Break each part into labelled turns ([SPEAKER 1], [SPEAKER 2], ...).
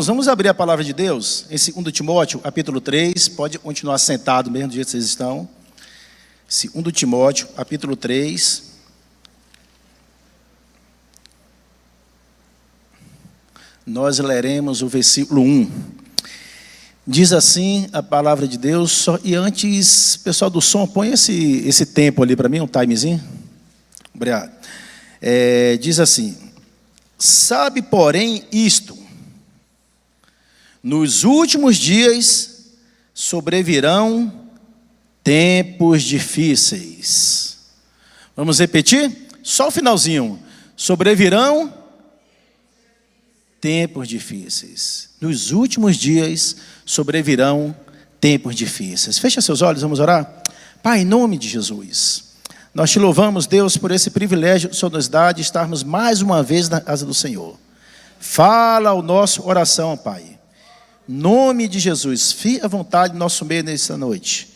[SPEAKER 1] Irmãos, vamos abrir a palavra de Deus em 2 Timóteo, capítulo 3. Pode continuar sentado mesmo do jeito que vocês estão. 2 Timóteo, capítulo 3. Nós leremos o versículo 1. Diz assim a palavra de Deus. E antes, pessoal do som, põe esse tempo ali para mim, um timezinho. Obrigado. Diz assim: sabe, porém, isto: nos últimos dias sobrevirão tempos difíceis. Vamos repetir? Só o finalzinho. Sobrevirão tempos difíceis. Nos últimos dias sobrevirão tempos difíceis. Fecha seus olhos, vamos orar? Pai, em nome de Jesus, nós te louvamos, Deus, por esse privilégio que o Senhor nos dá de estarmos mais uma vez na casa do Senhor. Fala o nosso oração, Pai. Em nome de Jesus, fique à vontade no nosso meio nessa noite.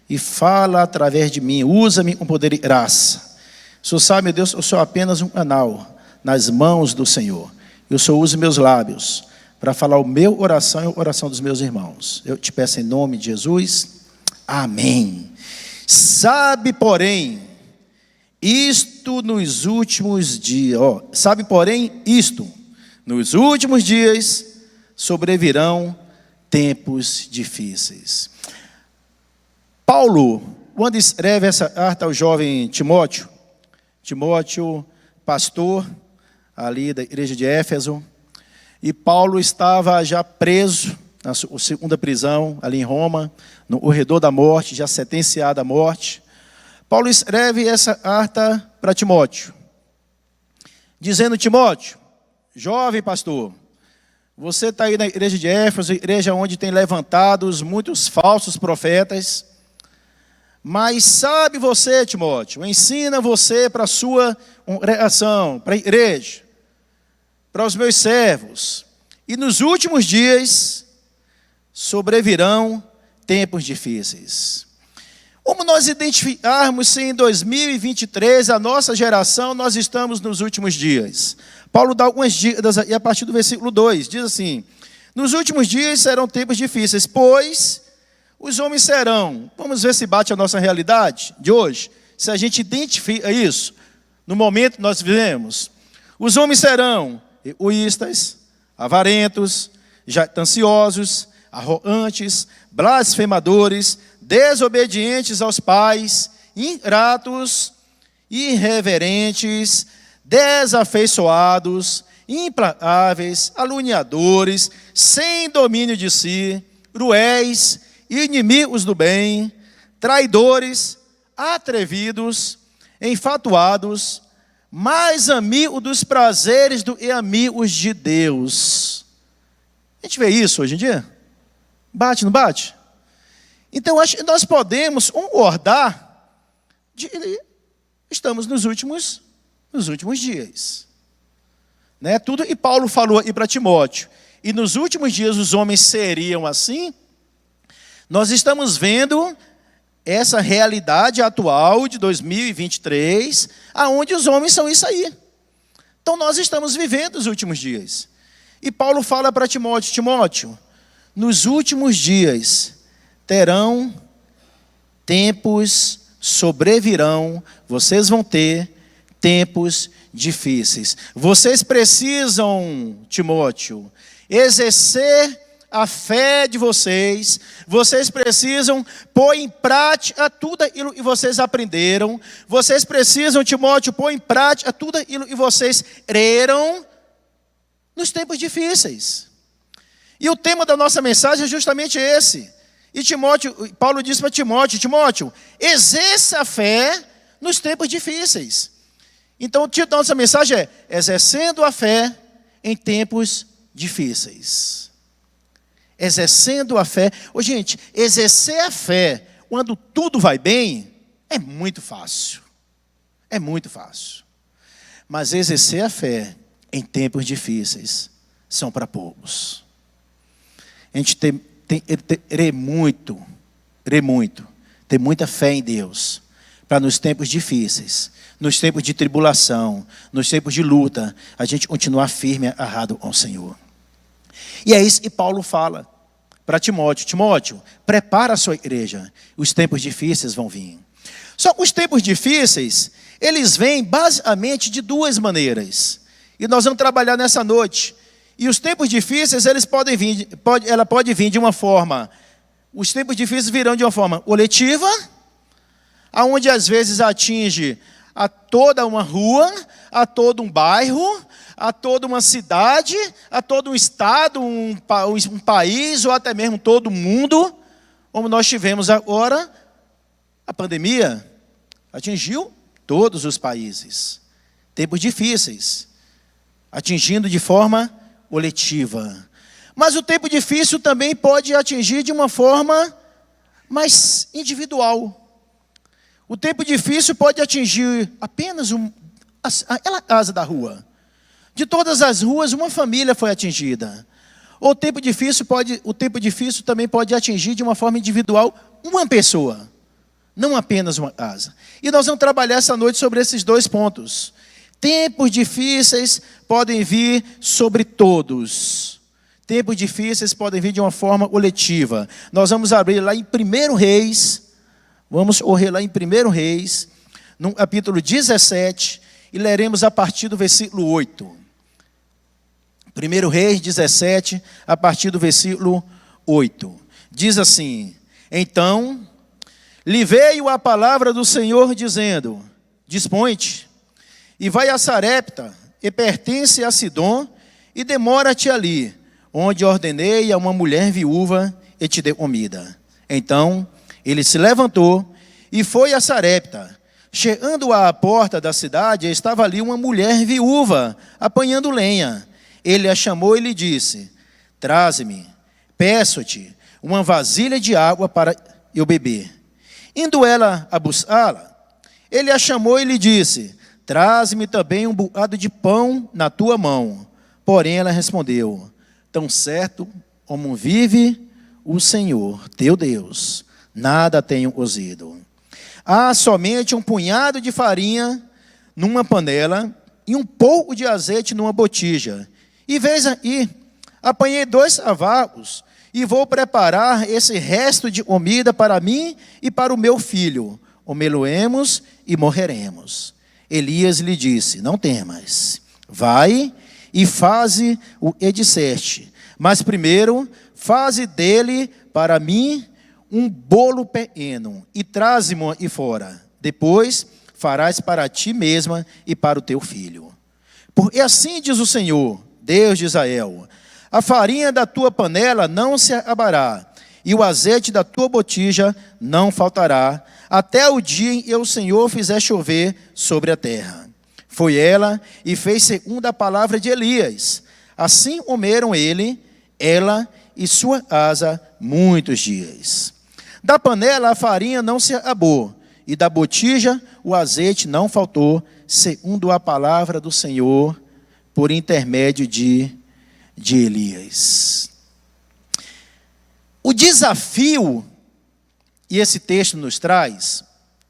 [SPEAKER 1] E fala através de mim, usa-me com poder e graça. O Senhor sabe, meu Deus, eu sou apenas um canal nas mãos do Senhor. Eu só uso meus lábios para falar o meu oração e a oração dos meus irmãos. Eu te peço em nome de Jesus. Amém. Sabe, porém, isto nos últimos dias. Sabe, porém, isto. Nos últimos dias sobrevirão tempos difíceis. Paulo, quando escreve essa carta ao jovem Timóteo, pastor ali da igreja de Éfeso, e Paulo estava já preso na segunda prisão ali em Roma, no corredor da morte, já sentenciado à morte. Paulo escreve essa carta para Timóteo, dizendo: Timóteo, jovem pastor, você está aí na igreja de Éfeso, igreja onde tem levantados muitos falsos profetas, mas sabe você, Timóteo, ensina você para a sua congregação, para a igreja, para os meus servos, e nos últimos dias sobrevirão tempos difíceis. Como nós identificarmos se em 2023, a nossa geração, nós estamos nos últimos dias? Paulo dá algumas dicas, e a partir do versículo 2, diz assim: nos últimos dias serão tempos difíceis, pois os homens serão. Vamos ver se bate a nossa realidade de hoje, se a gente identifica isso, no momento que nós vivemos. Os homens serão egoístas, avarentos, jactanciosos, arrogantes, blasfemadores, desobedientes aos pais, ingratos, irreverentes, desafeiçoados, implacáveis, caluniadores, sem domínio de si, cruéis, inimigos do bem, traidores, atrevidos, enfatuados, mais amigos dos prazeres do que amigos de Deus. A gente vê isso hoje em dia? Bate, não bate? Então, acho que nós podemos concordar de estamos nos últimos dias. Né? Tudo que Paulo falou aqui para Timóteo, e nos últimos dias os homens seriam assim, nós estamos vendo essa realidade atual de 2023, aonde os homens são isso aí. Então nós estamos vivendo os últimos dias. E Paulo fala para Timóteo: Timóteo, nos últimos dias terão tempos, sobrevirão, vocês vão ter tempos difíceis. Vocês precisam, Timóteo, exercer a fé de vocês, vocês precisam pôr em prática tudo aquilo que vocês aprenderam, vocês precisam, Timóteo, pôr em prática tudo aquilo que vocês creram nos tempos difíceis. E o tema da nossa mensagem é justamente esse. E Paulo disse para Timóteo: Timóteo, exerça a fé nos tempos difíceis. Então o título da nossa mensagem é: exercendo a fé em tempos difíceis. Exercendo a fé. Gente, exercer a fé quando tudo vai bem é muito fácil. É muito fácil. Mas exercer a fé em tempos difíceis são para poucos. A gente ter muita fé em Deus, para nos tempos difíceis, nos tempos de tribulação, nos tempos de luta, a gente continuar firme, agarrado ao Senhor. E é isso que Paulo fala para Timóteo. Timóteo, prepara a sua igreja, os tempos difíceis vão vir. Só que os tempos difíceis, eles vêm basicamente de duas maneiras. E nós vamos trabalhar nessa noite. E os tempos difíceis, eles podem vir, ela pode vir de uma forma, os tempos difíceis virão de uma forma coletiva, aonde às vezes atinge a toda uma rua, a todo um bairro, a toda uma cidade, a todo um estado, um país, ou até mesmo todo o mundo, como nós tivemos agora. A pandemia atingiu todos os países. Tempos difíceis, atingindo de forma coletiva. Mas o tempo difícil também pode atingir de uma forma mais individual. O tempo difícil pode atingir apenas aquela casa da rua. De todas as ruas, uma família foi atingida. O tempo difícil também pode atingir de uma forma individual uma pessoa, não apenas uma casa. E nós vamos trabalhar essa noite sobre esses dois pontos. Tempos difíceis podem vir sobre todos. Tempos difíceis podem vir de uma forma coletiva. Nós vamos abrir lá em 1 Reis, vamos correr lá em 1 Reis, no capítulo 17, e leremos a partir do versículo 8. 1 Reis 17, a partir do versículo 8. Diz assim: Então lhe veio a palavra do Senhor dizendo: Dispõe-te e vai a Sarepta, e pertence a Sidom, e demora-te ali, onde ordenei a uma mulher viúva e te dê comida. Então ele se levantou e foi a Sarepta. Chegando à porta da cidade, estava ali uma mulher viúva, apanhando lenha. Ele a chamou e lhe disse: Traze-me, peço-te, uma vasilha de água para eu beber. Indo ela a buscá-la, ele a chamou e lhe disse: Traze-me também um bocado de pão na tua mão. Porém ela respondeu: Tão certo como vive o Senhor, teu Deus, nada tenho cozido. Há somente um punhado de farinha numa panela e um pouco de azeite numa botija. E veja aí, apanhei 2 cavalos e vou preparar esse resto de comida para mim e para o meu filho. Comê-lo-emos e morreremos. Elias lhe disse: Não temas, vai e faze o que disseste, mas primeiro faze dele para mim um bolo pequeno e traze-mo e fora. Depois farás para ti mesma e para o teu filho. Porque assim diz o Senhor, Deus de Israel: a farinha da tua panela não se acabará, e o azeite da tua botija não faltará, até o dia em que o Senhor fizer chover sobre a terra. Foi ela e fez segundo a palavra de Elias. Assim comeram ela e sua casa muitos dias. Da panela a farinha não se acabou, e da botija o azeite não faltou, segundo a palavra do Senhor, por intermédio de Elias. O desafio, e esse texto nos traz,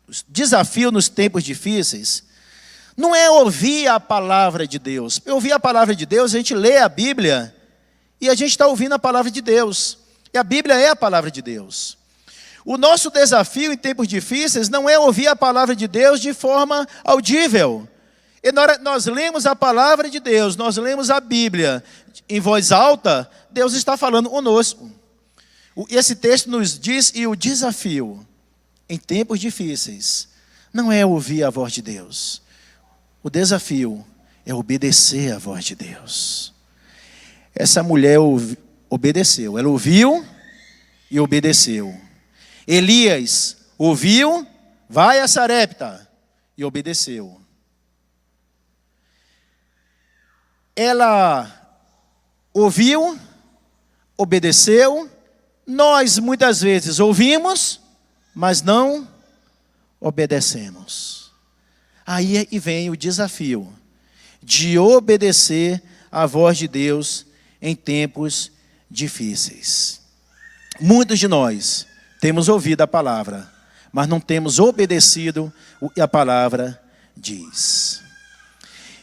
[SPEAKER 1] o desafio nos tempos difíceis, não é ouvir a palavra de Deus. Ouvir a palavra de Deus, a gente lê a Bíblia, e a gente está ouvindo a palavra de Deus. E a Bíblia é a palavra de Deus. O nosso desafio em tempos difíceis não é ouvir a palavra de Deus de forma audível. E nós lemos a palavra de Deus, nós lemos a Bíblia em voz alta, Deus está falando conosco. Esse texto nos diz, e o desafio em tempos difíceis não é ouvir a voz de Deus. O desafio é obedecer a voz de Deus. Essa mulher obedeceu, ela ouviu e obedeceu. Elias ouviu, vai a Sarepta, e obedeceu. Ela ouviu, obedeceu. Nós muitas vezes ouvimos, mas não obedecemos. Aí vem o desafio de obedecer à voz de Deus em tempos difíceis. Muitos de nós temos ouvido a palavra, mas não temos obedecido o que a palavra diz.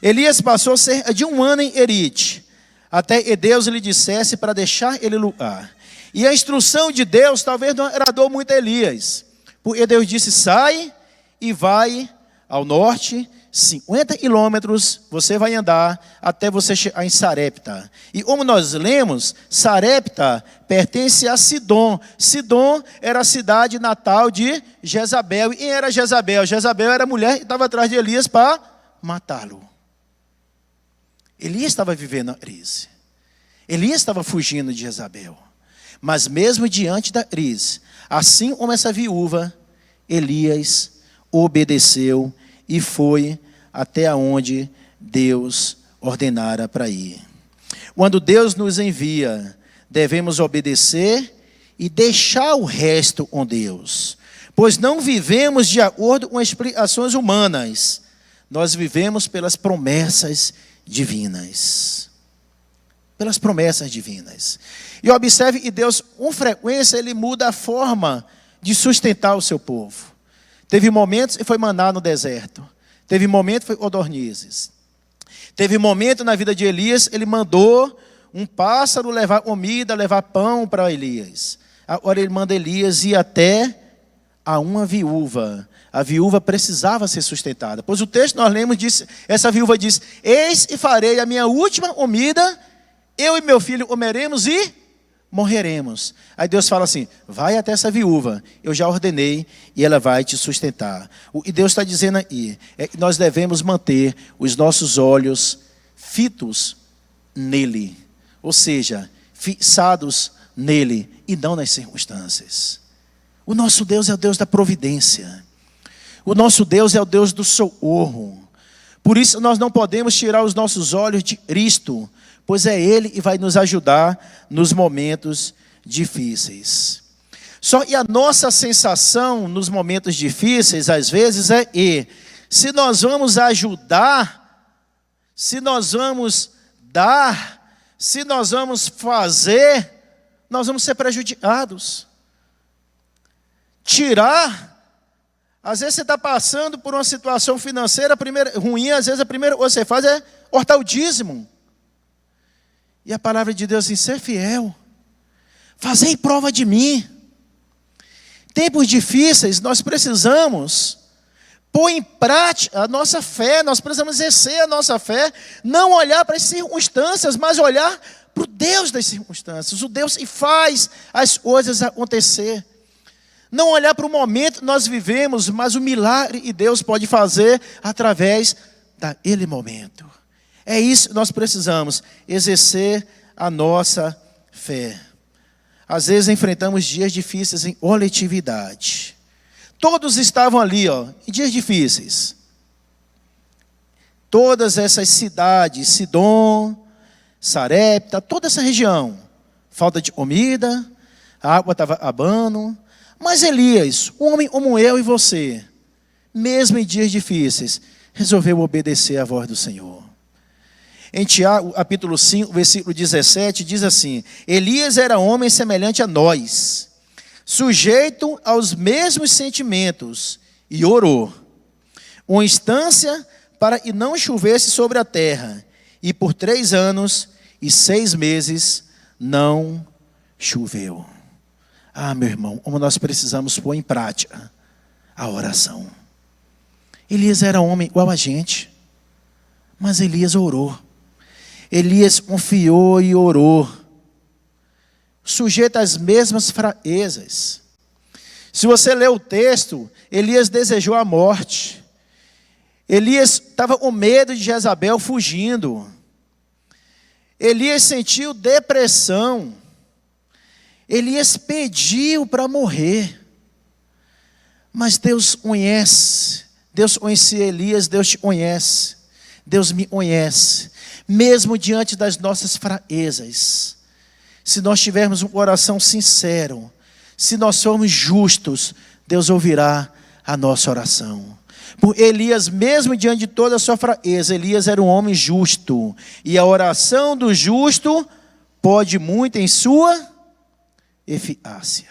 [SPEAKER 1] Elias passou cerca de 1 ano em Erite, até Deus lhe dissesse para deixar ele lugar. E a instrução de Deus talvez não agradou muito a Elias, porque Deus disse: sai e vai ao norte, 50 quilômetros você vai andar até você chegar em Sarepta. E como nós lemos, Sarepta pertence a Sidom. Sidom era a cidade natal de Jezabel. E quem era Jezabel? Jezabel era a mulher que estava atrás de Elias para matá-lo. Elias estava vivendo a crise. Elias estava fugindo de Jezabel. Mas mesmo diante da crise, assim como essa viúva, Elias obedeceu e foi até onde Deus ordenara para ir. Quando Deus nos envia, devemos obedecer e deixar o resto com Deus, pois não vivemos de acordo com explicações humanas, nós vivemos pelas promessas divinas. Pelas promessas divinas. E observe que Deus, com frequência, Ele muda a forma de sustentar o seu povo. Teve momentos que foi maná no deserto. Teve momento que foi codornizes. Teve momento na vida de Elias, ele mandou um pássaro levar comida, levar pão para Elias. Agora ele manda Elias ir até a uma viúva. A viúva precisava ser sustentada. Pois o texto nós lemos, essa viúva diz: eis e farei a minha última comida, eu e meu filho comeremos e morreremos. Aí Deus fala assim: vai até essa viúva, eu já ordenei e ela vai te sustentar. O que Deus está dizendo aí é que nós devemos manter os nossos olhos fitos nele, ou seja, fixados nele e não nas circunstâncias. O nosso Deus é o Deus da providência. O nosso Deus é o Deus do socorro. Por isso nós não podemos tirar os nossos olhos de Cristo, pois é Ele que vai nos ajudar nos momentos difíceis. Só que a nossa sensação nos momentos difíceis, às vezes, é que se nós vamos ajudar, se nós vamos dar, se nós vamos fazer, nós vamos ser prejudicados. Tirar, às vezes você está passando por uma situação financeira ruim, às vezes a primeira coisa que você faz é cortar o dízimo. E a palavra de Deus diz: ser fiel, fazei prova de mim. Tempos difíceis, nós precisamos pôr em prática a nossa fé, nós precisamos exercer a nossa fé, não olhar para as circunstâncias, mas olhar para o Deus das circunstâncias, o Deus que faz as coisas acontecer. Não olhar para o momento que nós vivemos, mas o milagre que Deus pode fazer através daquele momento. É isso que nós precisamos, exercer a nossa fé. Às vezes enfrentamos dias difíceis em coletividade. Todos estavam ali, em dias difíceis. Todas essas cidades, Sidom, Sarepta, toda essa região. Falta de comida, a água estava acabando. Mas Elias, um homem como eu e você, mesmo em dias difíceis, resolveu obedecer à voz do Senhor. Em Tiago, capítulo 5, versículo 17, diz assim: Elias era homem semelhante a nós, sujeito aos mesmos sentimentos, e orou, uma instância para que não chovesse sobre a terra, e por 3 anos e 6 meses não choveu. Ah, meu irmão, como nós precisamos pôr em prática a oração. Elias era homem igual a gente, mas Elias orou. Elias confiou e orou, sujeito às mesmas fraquezas. Se você ler o texto, Elias desejou a morte. Elias estava com medo de Jezabel, fugindo. Elias sentiu depressão. Elias pediu para morrer. Mas Deus conhece. Deus conhecia Elias, Deus te conhece. Deus me conhece. Mesmo diante das nossas fraquezas, se nós tivermos um coração sincero, se nós formos justos, Deus ouvirá a nossa oração. Por Elias, mesmo diante de toda a sua fraqueza, Elias era um homem justo. E a oração do justo pode muito em sua eficácia.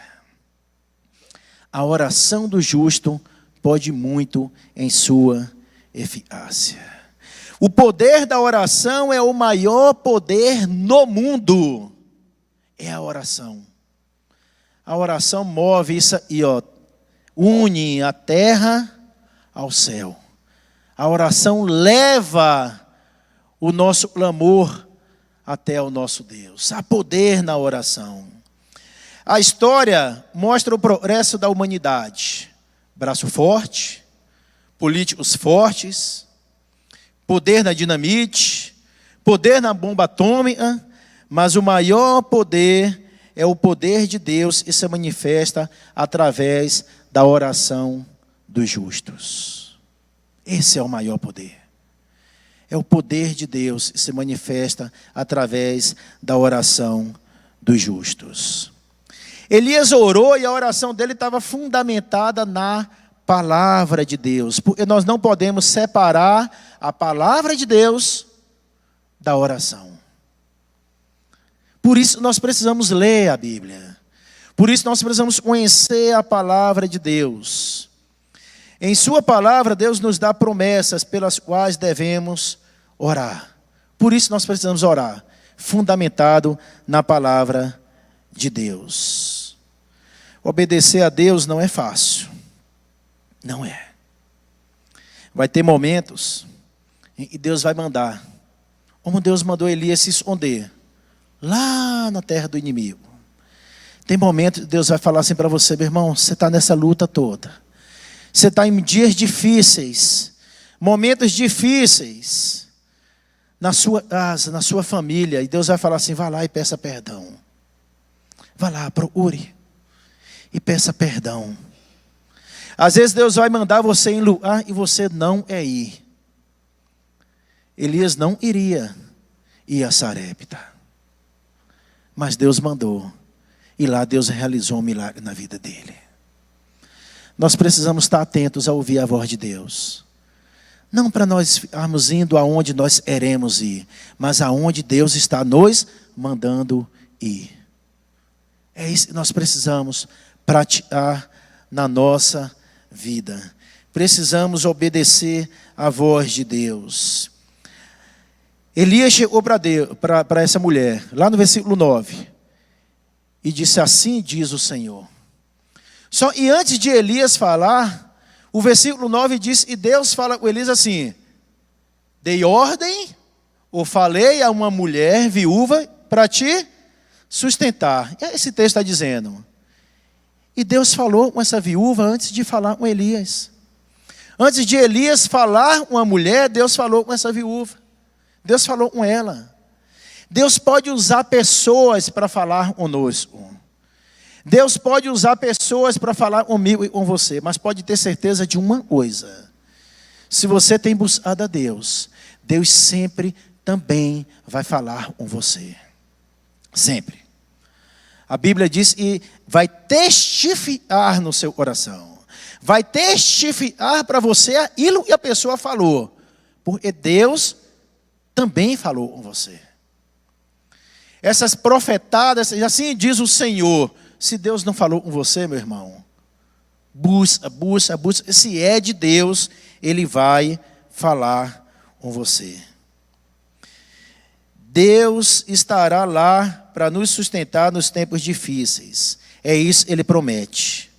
[SPEAKER 1] A oração do justo pode muito em sua eficácia. O poder da oração é o maior poder no mundo. É a oração. A oração move isso aí, ó, une a terra ao céu. A oração leva o nosso clamor até o nosso Deus. Há poder na oração. A história mostra o progresso da humanidade. Braço forte, políticos fortes, poder na dinamite, poder na bomba atômica, mas o maior poder é o poder de Deus e se manifesta através da oração dos justos. Esse é o maior poder. É o poder de Deus e se manifesta através da oração dos justos. Elias orou e a oração dele estava fundamentada na palavra de Deus. Porque nós não podemos separar a palavra de Deus da oração. Por isso nós precisamos ler a Bíblia. Por isso nós precisamos conhecer a palavra de Deus. Em sua palavra, Deus nos dá promessas pelas quais devemos orar. Por isso nós precisamos orar, fundamentado na palavra de Deus. Obedecer a Deus não é fácil. Não é. Vai ter momentos em que Deus vai mandar. Como Deus mandou Elias se esconder lá na terra do inimigo. Tem momentos que Deus vai falar assim para você: meu irmão, você está nessa luta toda. Você está em dias difíceis, momentos difíceis, na sua casa, na sua família. E Deus vai falar assim: vá lá e peça perdão. Vá lá, procure e peça perdão. Às vezes Deus vai mandar você em lugar e você não é ir. Elias não iria ir a Sarepta. Mas Deus mandou. E lá Deus realizou um milagre na vida dele. Nós precisamos estar atentos a ouvir a voz de Deus. Não para nós ficarmos indo aonde nós queremos ir, mas aonde Deus está nos mandando ir. É isso que nós precisamos praticar na nossa vida. Precisamos obedecer à voz de Deus. Elias chegou para essa mulher, lá no versículo 9, e disse: assim diz o Senhor. E antes de Elias falar, o versículo 9 diz: e Deus fala com Elias assim: dei ordem, ou falei a uma mulher viúva para te sustentar. E esse texto está dizendo. E Deus falou com essa viúva antes de falar com Elias. Antes de Elias falar com a mulher, Deus falou com essa viúva. Deus falou com ela. Deus pode usar pessoas para falar conosco. Deus pode usar pessoas para falar comigo e com você. Mas pode ter certeza de uma coisa: se você tem buscado a Deus, Deus sempre também vai falar com você. Sempre. A Bíblia diz que vai testificar no seu coração. Vai testificar para você aquilo que a pessoa falou. Porque Deus também falou com você. Essas profetadas, assim diz o Senhor. Se Deus não falou com você, meu irmão, busca. Se é de Deus, Ele vai falar com você. Deus estará lá para nos sustentar nos tempos difíceis. É isso que Ele promete.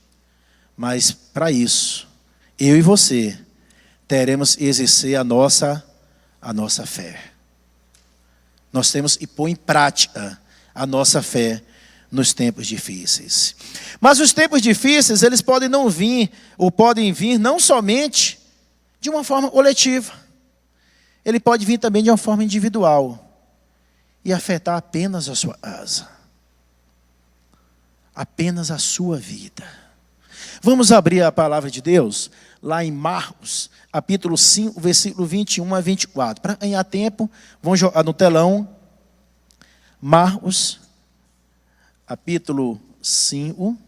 [SPEAKER 1] Mas para isso, eu e você teremos que exercer a nossa fé. Nós temos que pôr em prática a nossa fé nos tempos difíceis. Mas os tempos difíceis, eles podem não vir, ou podem vir não somente de uma forma coletiva. Ele pode vir também de uma forma individual e afetar apenas a sua casa. Apenas a sua vida. Vamos abrir a palavra de Deus lá em Marcos, capítulo 5, versículo 21 a 24. Para ganhar tempo, vamos jogar no telão. Marcos, capítulo 5,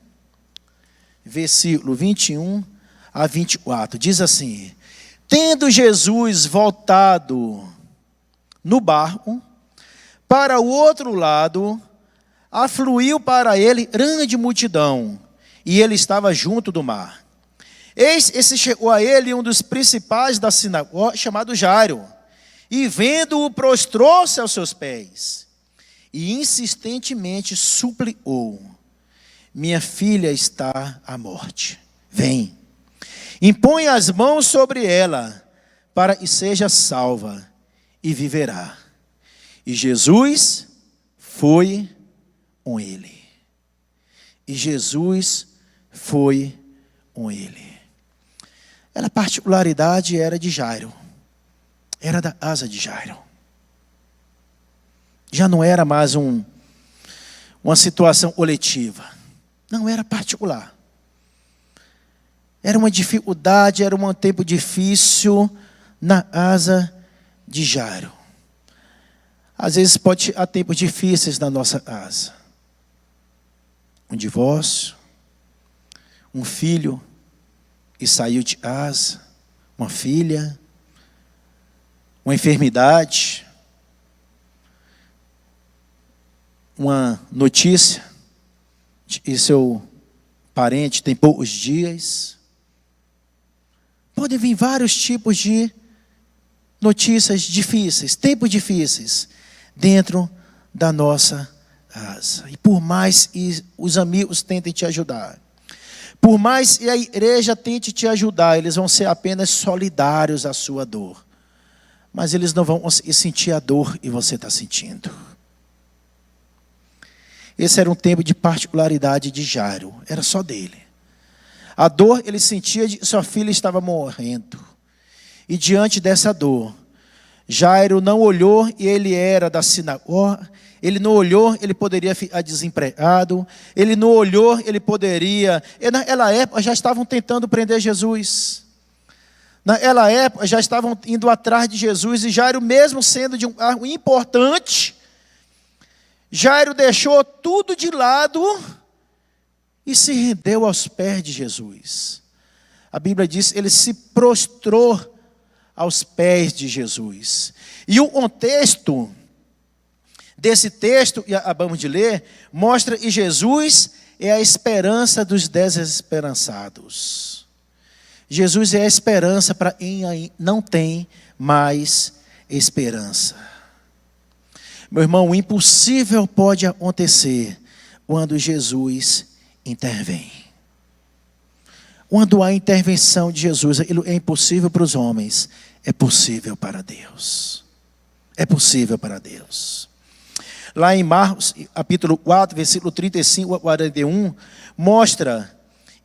[SPEAKER 1] versículo 21 a 24. Diz assim: tendo Jesus voltado no barco para o outro lado, afluiu para ele grande multidão, e ele estava junto do mar. Eis esse chegou a ele um dos principais da sinagoga, chamado Jairo, e vendo-o prostrou-se aos seus pés e insistentemente suplicou: minha filha está à morte, vem, impõe as mãos sobre ela, para que seja salva e viverá. E Jesus foi com ele. E Jesus foi com ele. A particularidade era de Jairo. Era da casa de Jairo. Já não era mais uma situação coletiva. Não, era particular. Era uma dificuldade, era um tempo difícil na casa de Jairo. Às vezes pode há tempos difíceis na nossa casa. Um divórcio, um filho que saiu de casa, uma filha, uma enfermidade, uma notícia de que seu parente tem poucos dias. Podem vir vários tipos de notícias difíceis, tempos difíceis, dentro da nossa casa. E por mais que os amigos tentem te ajudar, por mais que a igreja tente te ajudar, eles vão ser apenas solidários à sua dor. Mas eles não vão conseguir sentir a dor que você está sentindo. Esse era um tempo de particularidade de Jairo, era só dele. A dor ele sentia de que sua filha estava morrendo. E diante dessa dor, Jairo não olhou e ele era da sinagoga. Ele não olhou, ele poderia ficar desempregado. Ele não olhou, ele poderia... Naquela época já estavam tentando prender Jesus. Naquela época já estavam indo atrás de Jesus. E Jairo, mesmo sendo de um cargo importante, Jairo deixou tudo de lado e se rendeu aos pés de Jesus. A Bíblia diz que ele se prostrou aos pés de Jesus. E o contexto desse texto, que acabamos de ler, mostra que Jesus é a esperança dos desesperançados. Jesus é a esperança para quem não tem mais esperança. Meu irmão, o impossível pode acontecer quando Jesus intervém. Quando há intervenção de Jesus, aquilo é impossível para os homens, é possível para Deus. É possível para Deus. Lá em Marcos, capítulo 4, versículo 35 a 41, mostra,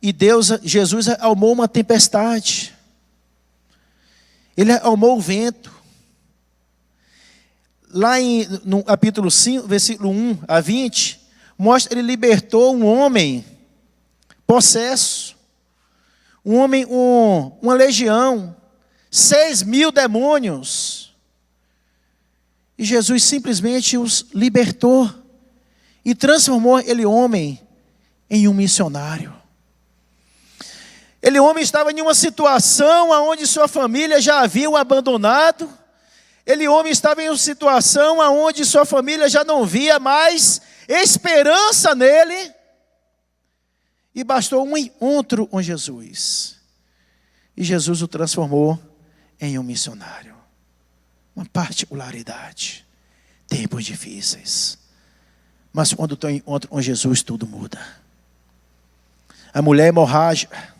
[SPEAKER 1] e Jesus acalmou uma tempestade. Ele acalmou o vento. Lá no capítulo 5, versículo 1 a 20, mostra, ele libertou um homem possesso. Um homem, uma legião, 6.000 demônios. E Jesus simplesmente os libertou e transformou aquele homem em um missionário. Aquele homem estava em uma situação onde sua família já havia o abandonado. Aquele homem estava em uma situação onde sua família já não via mais esperança nele. E bastou um encontro com Jesus. E Jesus o transformou em um missionário. Uma particularidade. Tempos difíceis. Mas quando tem encontro com Jesus, tudo muda. A mulher hemorrágica.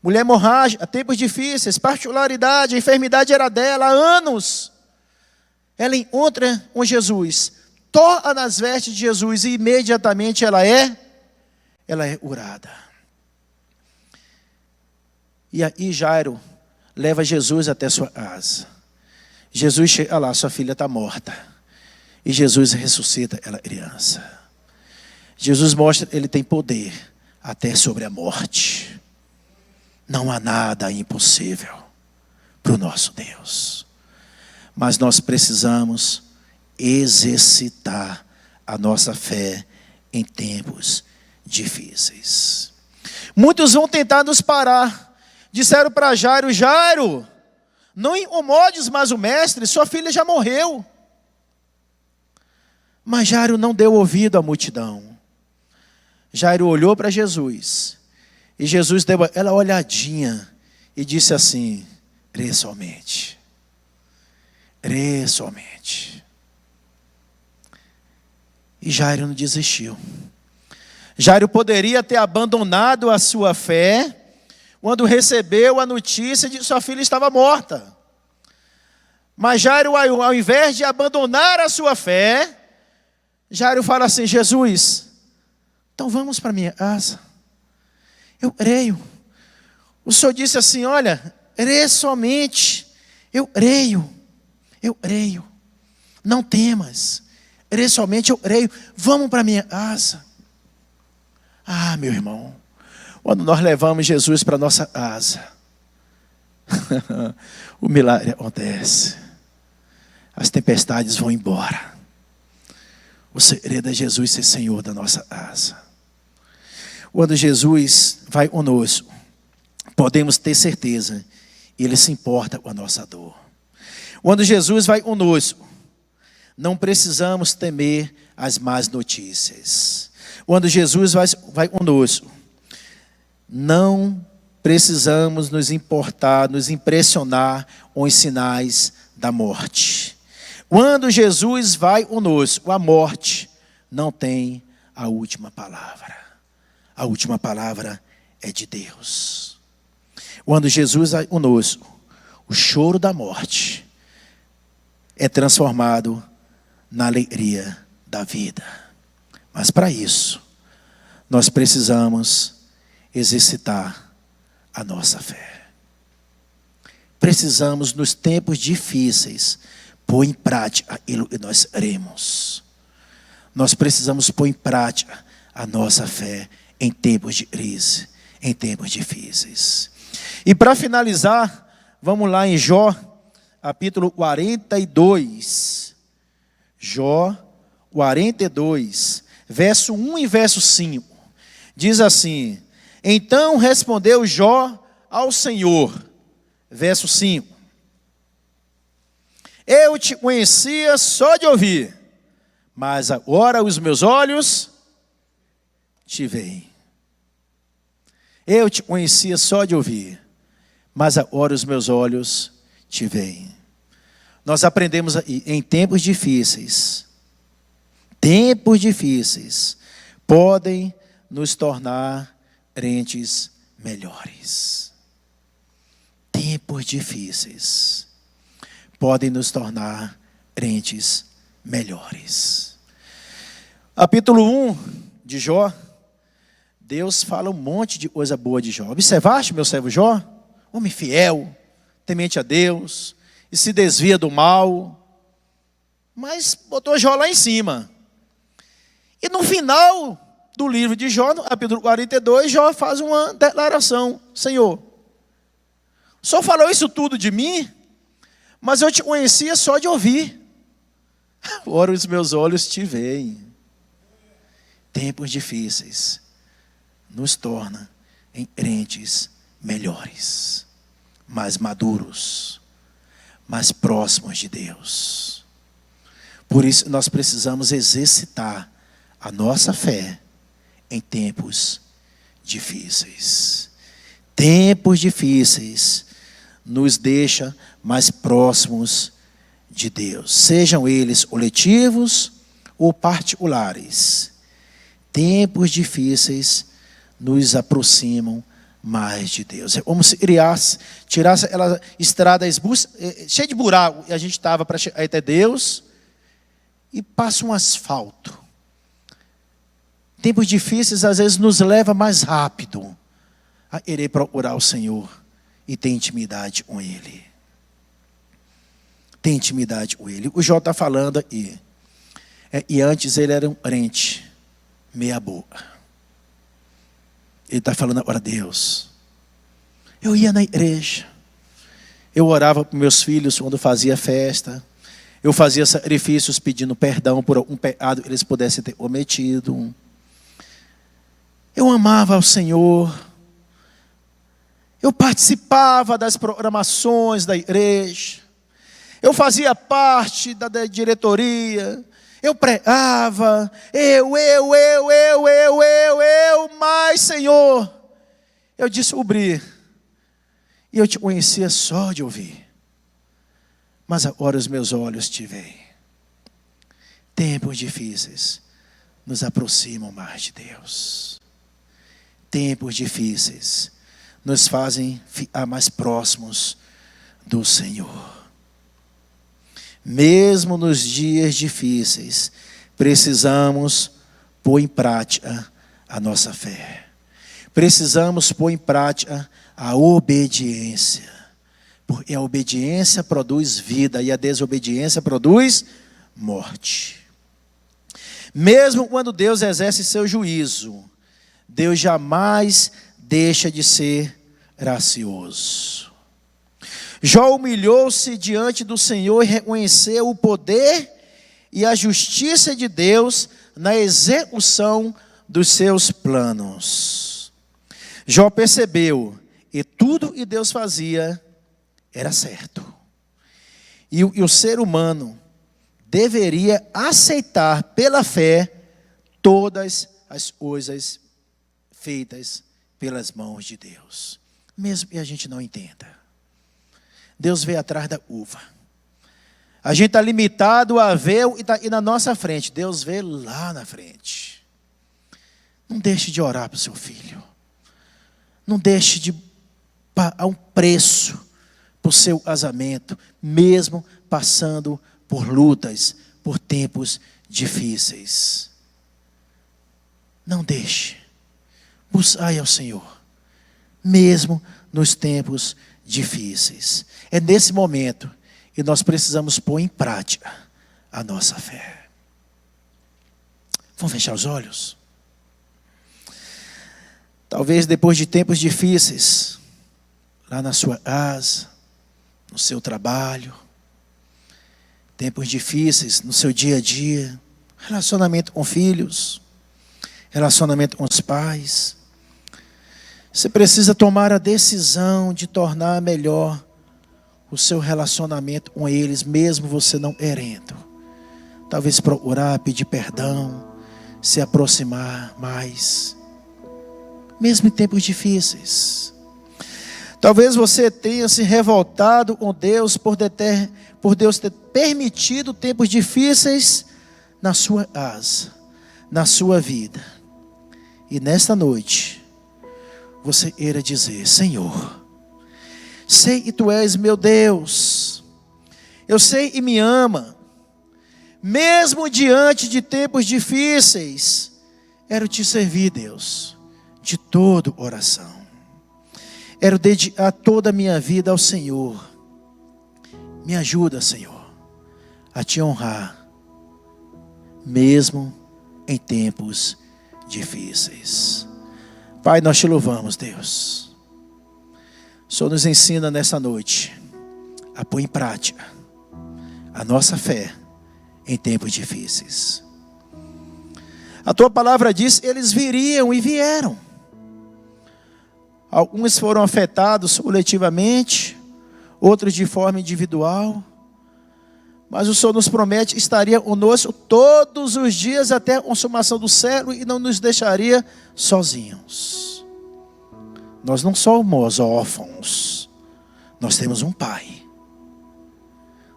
[SPEAKER 1] Mulher hemorrágica, tempos difíceis, particularidade, a enfermidade era dela há anos. Ela encontra com Jesus. Toca nas vestes de Jesus e imediatamente ela é curada. E aí Jairo leva Jesus até sua casa. Jesus chega lá, sua filha está morta. E Jesus ressuscita aquela criança. Jesus mostra que ele tem poder até sobre a morte. Não há nada impossível para o nosso Deus. Mas nós precisamos exercitar a nossa fé em tempos difíceis. Muitos vão tentar nos parar. Disseram para Jairo: Jairo, não incomodes mais o mestre, sua filha já morreu. Mas Jairo não deu ouvido à multidão. Jairo olhou para Jesus. E Jesus deu aquela olhadinha e disse assim: crê somente. crê somente. E Jairo não desistiu. Jairo poderia ter abandonado a sua fé quando recebeu a notícia de que sua filha estava morta. Mas Jairo, ao invés de abandonar a sua fé, Jairo fala assim: Jesus, então vamos para minha casa. Eu creio. O Senhor disse assim: olha, crê somente. Eu creio. Eu creio. Não temas. Crê somente, eu creio. Vamos para minha casa. Ah, meu irmão, quando nós levamos Jesus para nossa casa, o milagre acontece. As tempestades vão embora. O segredo é Jesus ser Senhor da nossa casa. Quando Jesus vai conosco, podemos ter certeza, Ele se importa com a nossa dor. Quando Jesus vai conosco, não precisamos temer as más notícias. Quando Jesus vai conosco, não precisamos nos importar, nos impressionar com os sinais da morte. Quando Jesus vai conosco, a morte não tem a última palavra. A última palavra é de Deus. Quando Jesus vai conosco, o choro da morte é transformado na alegria da vida. Mas para isso, nós precisamos exercitar a nossa fé. Precisamos, nos tempos difíceis, pôr em prática aquilo que nós cremos. Nós precisamos pôr em prática a nossa fé em tempos de crise, em tempos difíceis. E para finalizar, vamos lá em Jó, capítulo 42. Jó 42, verso 1 e verso 5. Diz assim: então respondeu Jó ao Senhor. Verso 5. Eu te conhecia só de ouvir, mas agora os meus olhos te veem. Eu te conhecia só de ouvir, mas agora os meus olhos te veem. Nós aprendemos aí, em tempos difíceis podem nos tornar crentes melhores. Tempos difíceis podem nos tornar crentes melhores. Capítulo 1 de Jó, Deus fala um monte de coisa boa de Jó. Observaste, meu servo Jó? Homem fiel, temente a Deus, e se desvia do mal. Mas botou Jó lá em cima. E no final do livro de Jó, no capítulo 42, Jó faz uma declaração: Senhor, o Senhor falou isso tudo de mim, mas eu te conhecia só de ouvir. Agora os meus olhos te veem. Tempos difíceis nos torna em crentes melhores, mais maduros, mais próximos de Deus. Por isso nós precisamos exercitar a nossa fé em tempos difíceis. Tempos difíceis nos deixa mais próximos de Deus, sejam eles coletivos ou particulares. Tempos difíceis nos aproximam mais de Deus. É como se tirasse aquela estrada cheia de buraco, e a gente estava para chegar até Deus, e passa um asfalto. Tempos difíceis às vezes nos leva mais rápido a querer procurar o Senhor e ter intimidade com Ele. Tem intimidade com Ele. O Jó está falando aí. E antes ele era um crente meia boca. Ele está falando agora: Deus, eu ia na igreja, eu orava para meus filhos quando fazia festa, eu fazia sacrifícios pedindo perdão por algum pecado que eles pudessem ter cometido. Eu amava ao Senhor, eu participava das programações da igreja, eu fazia parte da diretoria, eu pregava, mas Senhor, eu descobri, e eu te conhecia só de ouvir, mas agora os meus olhos te veem. Tempos difíceis nos aproximam mais de Deus. Tempos difíceis nos fazem ficar mais próximos do Senhor. Mesmo nos dias difíceis, precisamos pôr em prática a nossa fé. Precisamos pôr em prática a obediência. Porque a obediência produz vida e a desobediência produz morte. Mesmo quando Deus exerce seu juízo, Deus jamais deixa de ser gracioso. Jó humilhou-se diante do Senhor e reconheceu o poder e a justiça de Deus na execução dos seus planos. Jó percebeu que tudo que Deus fazia era certo. E o ser humano deveria aceitar pela fé todas as coisas feitas pelas mãos de Deus. Mesmo que a gente não entenda. Deus vê atrás da uva. A gente está limitado a ver o que está aí na nossa frente. Deus vê lá na frente. Não deixe de orar para o seu filho. Não deixe de pagar um preço para o seu casamento, mesmo passando por lutas, por tempos difíceis. Não deixe. Buscai ao Senhor, mesmo nos tempos difíceis. É nesse momento que nós precisamos pôr em prática a nossa fé. Vamos fechar os olhos? Talvez depois de tempos difíceis, lá na sua casa, no seu trabalho, tempos difíceis no seu dia a dia, relacionamento com filhos, relacionamento com os pais. Você precisa tomar a decisão de tornar melhor o seu relacionamento com eles, mesmo você não querendo. Talvez procurar, pedir perdão, se aproximar mais, mesmo em tempos difíceis. Talvez você tenha se revoltado com Deus por Deus ter permitido tempos difíceis na sua casa, na sua vida. E nesta noite, você queira dizer: Senhor, sei que Tu és meu Deus, eu sei que me ama, mesmo diante de tempos difíceis, quero Te servir, Deus, de todo o coração. Quero dedicar toda a minha vida ao Senhor. Me ajuda, Senhor, a Te honrar, mesmo em tempos difíceis. Pai, nós Te louvamos, Deus. O Senhor nos ensina nessa noite a pôr em prática a nossa fé em tempos difíceis. A Tua palavra diz: eles viriam e vieram. Alguns foram afetados coletivamente, outros de forma individual. Mas o Senhor nos promete que estaria conosco todos os dias até a consumação do século e não nos deixaria sozinhos. Nós não somos órfãos. Nós temos um Pai.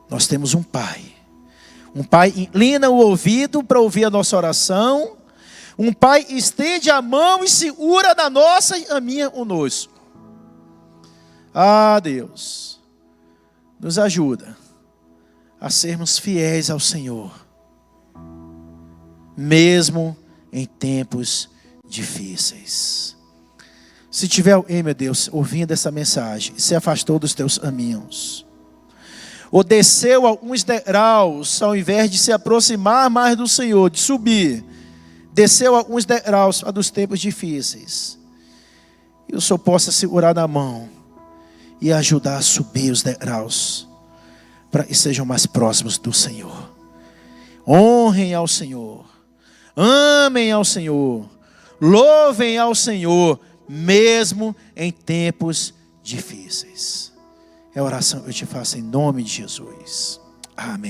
[SPEAKER 1] Nós temos um Pai. Um Pai inclina o ouvido para ouvir a nossa oração. Um Pai estende a mão e segura na nossa e a minha conosco. Ah, Deus, nos ajuda a sermos fiéis ao Senhor, mesmo em tempos difíceis. Se tiver alguém, meu Deus, ouvindo essa mensagem, se afastou dos Teus caminhos, ou desceu alguns degraus, ao invés de se aproximar mais do Senhor, de subir, desceu alguns degraus dos tempos difíceis, e o Senhor possa segurar na mão e ajudar a subir os degraus, para que sejam mais próximos do Senhor. Honrem ao Senhor, amem ao Senhor, louvem ao Senhor, mesmo em tempos difíceis. É a oração que eu te faço em nome de Jesus. Amém.